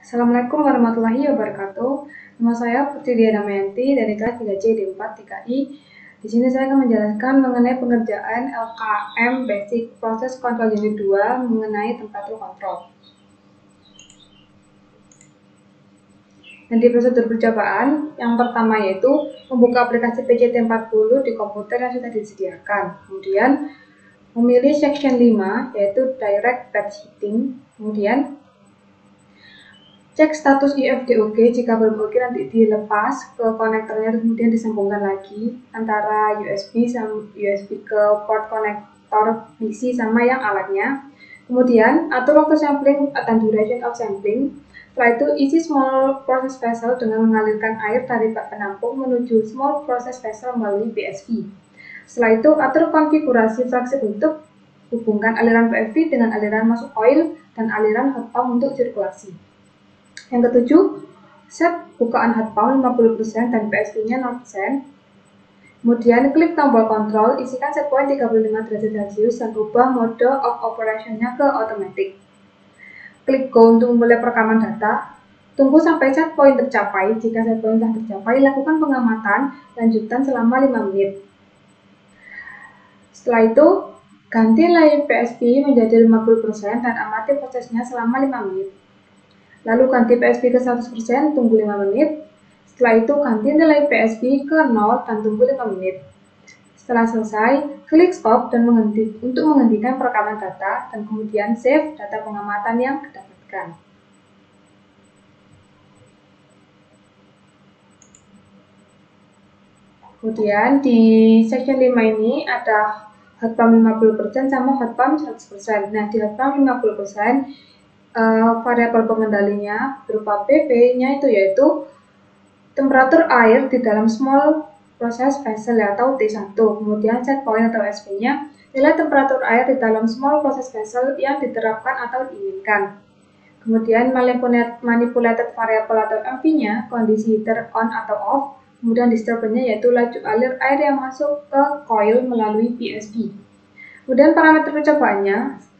Assalamualaikum warahmatullahi wabarakatuh. Nama saya Putri Diana-Mayanti dari kelas 3C D4 3I. Di sini saya akan menjelaskan mengenai pengerjaan LKM Basic Process Control Unit 2 mengenai temperature control. Dan di prosedur percobaan, yang pertama yaitu membuka aplikasi PCT40 di komputer yang sudah disediakan. Kemudian memilih section 5 yaitu Direct Batch Heating. Kemudian cek status IFDOG, jika belum oke nanti dilepas ke konektornya, kemudian disambungkan lagi antara USB ke port konektor PC sama yang alatnya. Kemudian atur waktu sampling dan duration of sampling. Setelah itu isi small process vessel dengan mengalirkan air dari bak penampung menuju small process vessel melalui PSV. Setelah itu atur konfigurasi fraksi bentuk, hubungkan aliran PSV dengan aliran masuk coil dan aliran hot pump untuk sirkulasi. Yang ketujuh, set bukaan hot pump 50% dan PSV-nya 0%. Kemudian klik tombol kontrol, isikan set point 35 derajat Celcius dan ubah mode of operation-nya ke automatic. Klik go untuk memulai perekaman data. Tunggu sampai set point tercapai. Jika set point telah tercapai, lakukan pengamatan lanjutan selama 5 menit. Setelah itu, ganti nilai PSV menjadi 50% dan amati prosesnya selama 5 menit. Lalu ganti PSV ke 100%, tunggu 5 menit. Setelah itu ganti nilai PSV ke 0 dan tunggu 5 menit. Setelah selesai, klik stop dan untuk menghentikan perekaman data dan kemudian save data pengamatan yang didapatkan. Kemudian di section 5 ini ada hot pump 50% sama hot pump 100%. Nah, di hot pump 50%, variabel pengendalinya berupa PV-nya yaitu temperatur air di dalam small process vessel atau T1. Kemudian set point atau SP-nya nilai temperatur air di dalam small process vessel yang diterapkan atau diinginkan. Kemudian manipulated variable atau MV-nya kondisi heater on atau off. Kemudian disturbannya yaitu laju alir air yang masuk ke coil melalui PSV. Kemudian parameter percobaannya,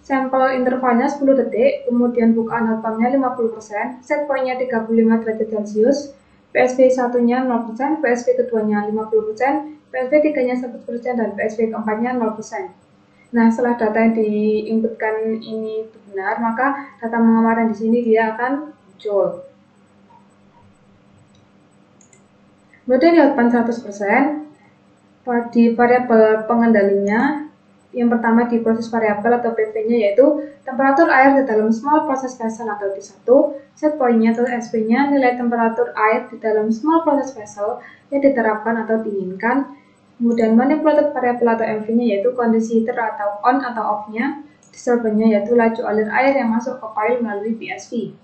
sampel intervalnya 10 detik, kemudian bukaan hot pumpnya 50%, set point-nya 35 derajat Celcius, PSV 1-nya 0%, PSV keduanya 50%, PSV 3-nya 100%, dan PSV keempatnya 0%. Nah, setelah data yang diinputkan ini benar, maka data pengamatan di sini dia akan muncul. Kemudian di hot pump 100%, di variabel pengendalinya, yang pertama di proses variabel atau PV-nya yaitu temperatur air di dalam small process vessel atau T1, set point-nya atau SP-nya nilai temperatur air di dalam small process vessel yang diterapkan atau diinginkan. Kemudian manipulated variable atau MV-nya yaitu kondisi heater atau on atau off-nya, disturbannya yaitu laju alir air yang masuk ke coil melalui PSV.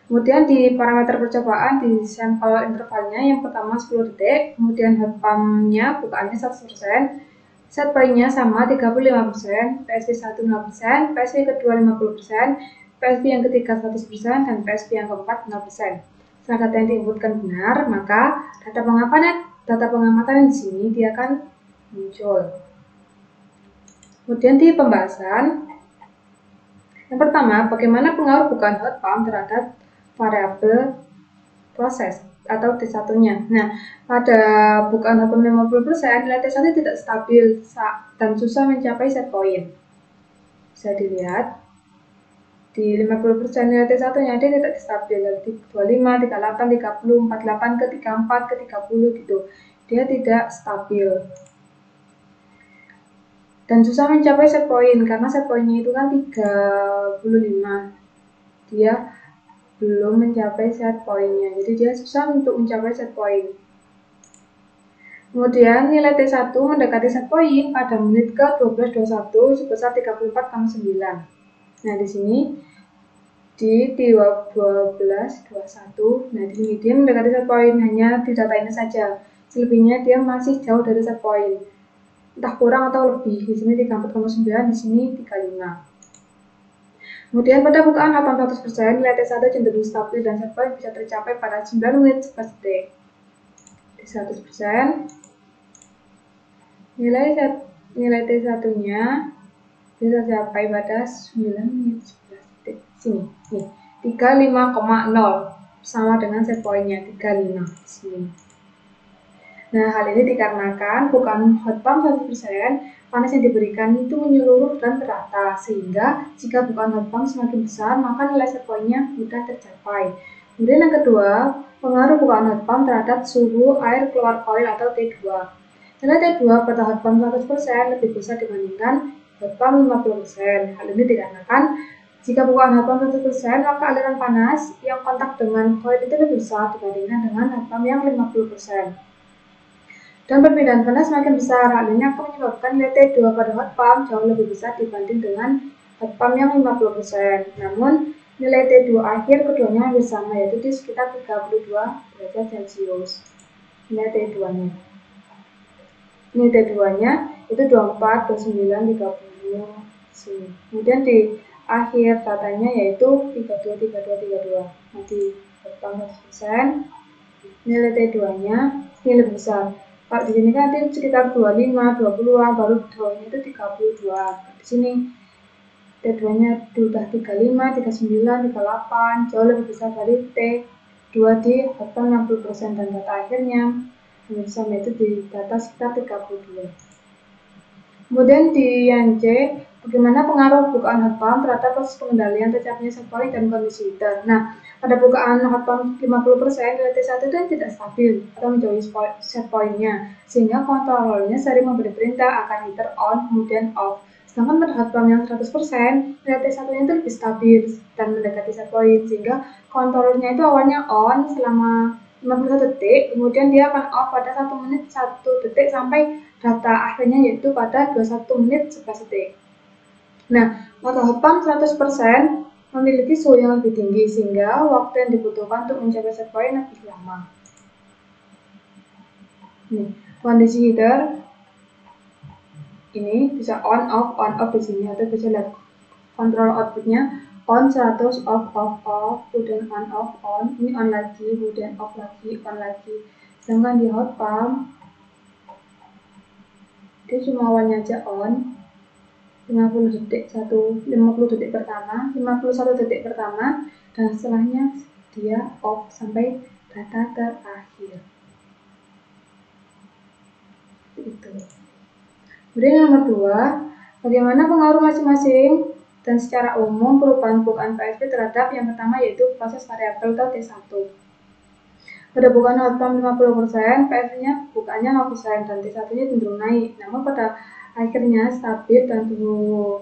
Kemudian di parameter percobaan di sampel intervalnya yang pertama 10 detik, kemudian hot pump-nya bukaannya 100%, set point-nya sama 35%, PSV 1 0%, PSV kedua 50%, PSV yang ketiga 100%, dan PSV yang keempat 0%. Setelah data yang diinputkan benar, maka data pengamatan di sini dia akan muncul. Kemudian di pembahasan, yang pertama, bagaimana pengaruh bukaan hot pump terhadap variabel proses atau T1-nya. Nah, pada bukaan hot pump 50%, nilai T1 tidak stabil dan susah mencapai set point. Bisa dilihat di 50% nilai T1-nya dia tidak stabil, dari 25, 38, 30, 48 ke 34 ke 30 gitu. Dia tidak stabil. Dan susah mencapai set point karena set point-nya itu kan 35. Dia belum mencapai set point-nya, jadi dia susah untuk mencapai set point. Kemudian nilai T1 mendekati set point pada menit ke 12.21 sebesar 34,9. Nah, di sini di 12.21, nah di sini dia mendekati set point, hanya di data ini saja. Selebihnya dia masih jauh dari set point, entah kurang atau lebih. Di sini 34,9, di sini 35. Kemudian pada bukaan hot pump 100%, nilai T1 cenderung stabil dan set point bisa tercapai pada 9 menit 11 detik. Di 100%, nilai T1-nya bisa tercapai pada 9 menit 11 detik. Sini, nih. 35,0 sama dengan set pointnya 35 di sini. Nah, hal ini dikarenakan bukaan hot pump 100%, panas yang diberikan itu menyeluruh dan merata, sehingga jika bukaan hot pump semakin besar, maka nilai set point-nya mudah tercapai. Kemudian yang kedua, pengaruh bukaan hot pump terhadap suhu air keluar coil atau T2. Nilai T2 pada hot pump 100% lebih besar dibandingkan hot pump 50%. Hal ini dikarenakan jika bukaan hot pump 100%, maka aliran panas yang kontak dengan coil itu lebih besar dibandingkan dengan hot pump yang 50%. Dan perbedaan panas semakin besar, hal ini akan menyebabkan nilai T2 pada hot pump jauh lebih besar dibanding dengan hot pump yang 50%. Namun, nilai T2 akhir keduanya hampir sama, yaitu di sekitar 32 derajat Celcius. Nilai T2-nya. Nilai T2-nya itu 24, 29, 30 sini. Kemudian di akhir datanya yaitu 32, 32, 32. Nanti hot pump 100%, nilai T2-nya ini lebih besar. Kalau di sini kan nanti sekitar 25, 20-an, baru T2-nya itu 32. Di sini T2-nya sudah 35, 39, 38, jauh lebih besar dari T2 di hot pump 60%, dan data akhirnya sama itu di data sekitar 32. Kemudian di yang C, bagaimana pengaruh bukaan hot pump terhadap proses pengendalian tercapainya set point dan kondisi heater. Nah, pada bukaan hot pump 50%, nilai T1 itu tidak stabil atau menjauhi set point-nya, sehingga kontrolernya sering memberi perintah agar heater on, kemudian off. Sedangkan pada hot pump yang 100%, nilai T1-nya itu lebih stabil dan mendekati set point, sehingga kontrolernya itu awalnya on selama 51 detik, kemudian dia akan off pada 1 menit 1 detik sampai data akhirnya yaitu pada 21 menit 11 detik. Nah, pada hot pump 100% memiliki suhu yang lebih tinggi, sehingga waktu yang dibutuhkan untuk mencapai set point lebih lama. Nih, kondisi heater ini bisa on off di sini, atau bisa lihat kontrol outputnya on 100, off, kemudian on, ini on lagi, kemudian off lagi, on lagi. Sedangkan di hot pump dia cuma awalnya aja on 50 detik pertama, 51 detik pertama, dan setelahnya dia off sampai data terakhir. Itu. Kemudian yang nomor 2, bagaimana pengaruh masing-masing dan secara umum perubahan bukaan PSP terhadap yang pertama yaitu proses variabel atau T1. Pada bukaan hot pump 50%, PSP-nya bukaannya 0% dan T1-nya cenderung naik. Namun pada akhirnya stabil dan suhunya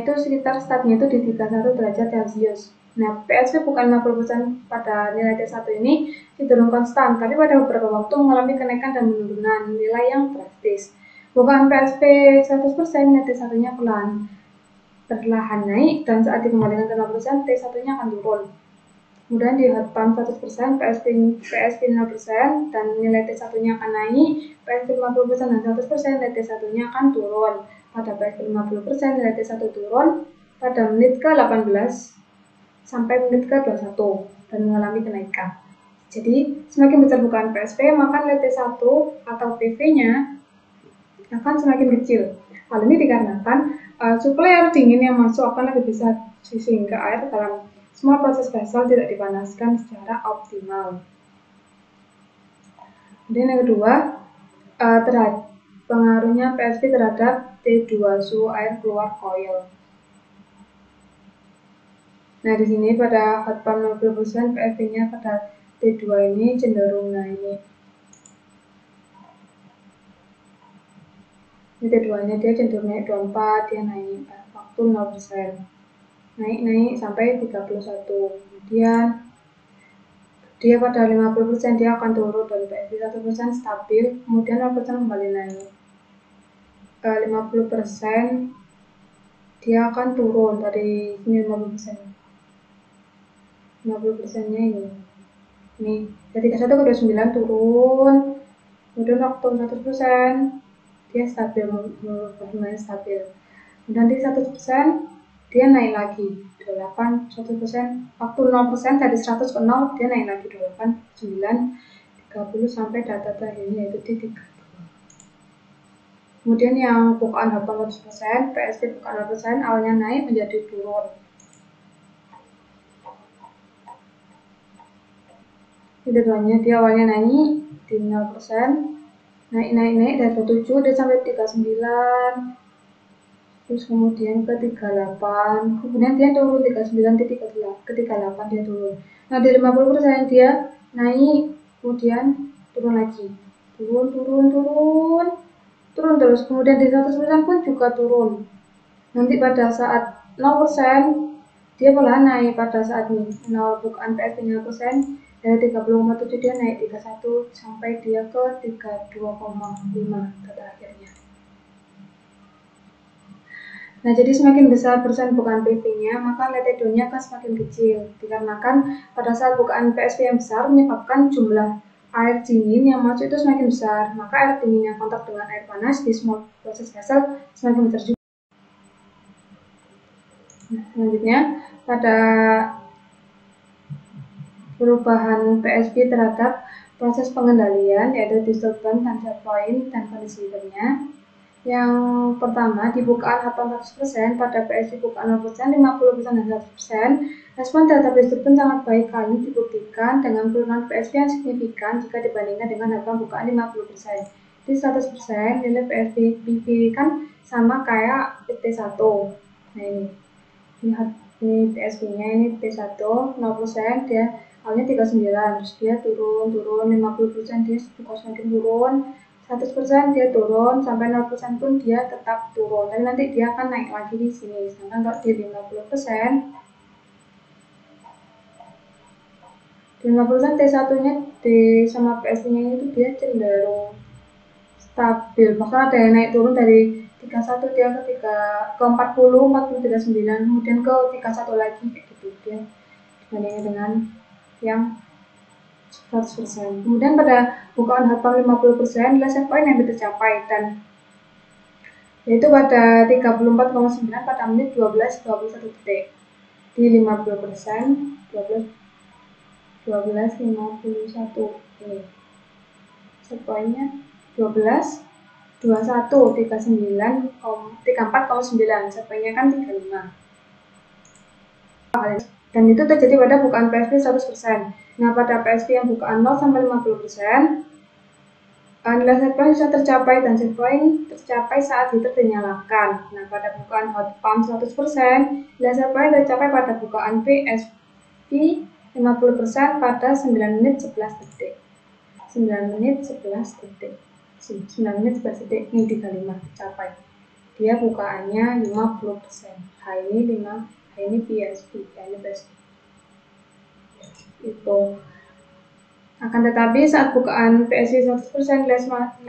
itu sekitar startnya itu di 31 derajat Celcius. Nah, PSP bukan 50% pada nilai T1 ini cenderung konstan, tapi pada beberapa waktu mengalami kenaikan dan penurunan nilai yang drastis. Bukaan PSP 100%, nilai T1-nya perlahan naik, dan saat dikembalikan ke 0%, T1-nya akan turun. Kemudian di hot pump 100%, PSP 0%, dan nilai T1-nya akan naik, PSP 50% dan 100%, nilai T1-nya akan turun. Pada PSP 50%, nilai T1 turun pada menit ke-18 sampai menit ke-21 dan mengalami kenaikan. Jadi, semakin besar bukaan PSP, maka nilai T1 atau PV-nya akan semakin kecil. Hal ini dikarenakan suplai air dingin yang masuk akan lebih besar, sehingga air dalam semua proses vessel tidak dipanaskan secara optimal. Kemudian yang kedua, terhadap pengaruhnya PSP terhadap T2 suhu air keluar coil. Nah, di sini pada hot pump 50%, PSP-nya pada T2 ini cenderung naik. Ini T2-nya dia cenderung naik 24, dia naik waktu 0%. Naik sampai 31. Kemudian dia pada 50% dia akan turun dari PSP 1% stabil, kemudian 0% kembali naik. 50% dia akan turun dari sini 50%. 50%-nya ini dari 31 ke 29 turun, kemudian waktu 100% dia stabil, mulai stabil. Kemudian di 100% dia naik lagi 28, 100%, waktu 0% dari 100 ke 0 dia naik lagi 28, 9, 30 sampai data terakhirnya yaitu di 32. Kemudian yang bukaan 80%, PSP bukaan 100% awalnya naik menjadi turun. Ini duanya dia awalnya naik di 0%, naik dari 27 dia sampai 39, terus kemudian ke 38, kemudian dia turun 39 ke 38 dia turun. Nah di 50% dia naik, kemudian turun lagi, turun terus, kemudian di 100% pun juga turun. Nanti pada saat 0% dia malah naik pada saat ini 0 bukaan PSP 0%, dari 30,7 dia naik 31 sampai dia ke 32,5 pada akhirnya. Nah, jadi semakin besar persen bukaan PV-nya, maka letedonya akan semakin kecil. Dikarenakan pada saat bukaan PSP yang besar menyebabkan jumlah air dingin yang masuk itu semakin besar, maka air dingin yang kontak dengan air panas di small process vessel semakin besar juga. Nah, selanjutnya pada perubahan PSP terhadap proses pengendalian, yaitu disturbance dan set point dan kondisi heaternya. Yang pertama, di bukaan 100% pada PSP bukaan 0%, 50% dan 100%, respon terhadap disturbance sangat baik karena dibuktikan dengan penurunan PSP yang signifikan jika dibandingkan dengan harga bukaan 50%. Di 100% nilai PSP PV kan sama kayak T1. Nah ini PSP-nya, ini T1 0%, dia awalnya 39, terus dia turun 50% dia semakin turun, 100% dia turun, sampai 0% pun dia tetap turun, tapi nanti dia akan naik lagi di sini. Sedangkan kalau di 50%, T1 nya sama PSP nya itu dia cenderung stabil, bahkan ada yang naik turun dari 31 dia ke 40, 39, kemudian ke 31 lagi gitu dia dibandingkan dengan yang 100%. Kemudian pada bukaan hafal 50% nilai set point yang tercapai, dan yaitu pada 34,9 pada menit 12:21 detik. Di 50% 12:51 ini set pointnya 34,9, set pointnya kan 35. Dan itu terjadi pada bukaan PSP 100%. Nah, pada PSP yang bukaan 0 sampai 50%, nilai set point bisa tercapai, dan set point tercapai saat heater dinyalakan. Nah, pada bukaan hot pump 100%, nilai set point tercapai pada bukaan PSP 50% pada 9 menit 11 detik. 9 menit 11 detik. 9 menit 11 detik ini 35 tercapai. Dia bukaannya 50%. Ini PSP, itu. Akan tetapi saat bukaan PSP 100% nilai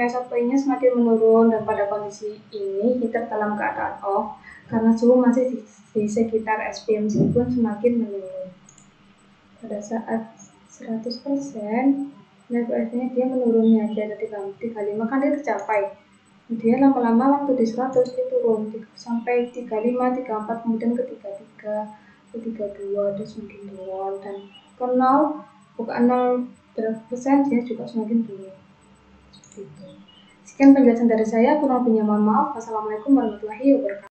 set point-nya semakin menurun, dan pada kondisi ini heater dalam keadaan off karena suhu masih di sekitar SP meskipun semakin menurun. Pada saat 100% nilai PSP-nya dia menurunnya jadi 35 kan dia tercapai. Dia lama-lama waktu di 100 dia turun sampai 35, 34, kemudian ke 33, ke 32 dia semakin turun, dan ke 0 bukan 0% dia juga semakin turun. Seperti itu. Sekian penjelasan dari saya, kurang lebihnya mohon maaf. Wassalamualaikum warahmatullahi wabarakatuh.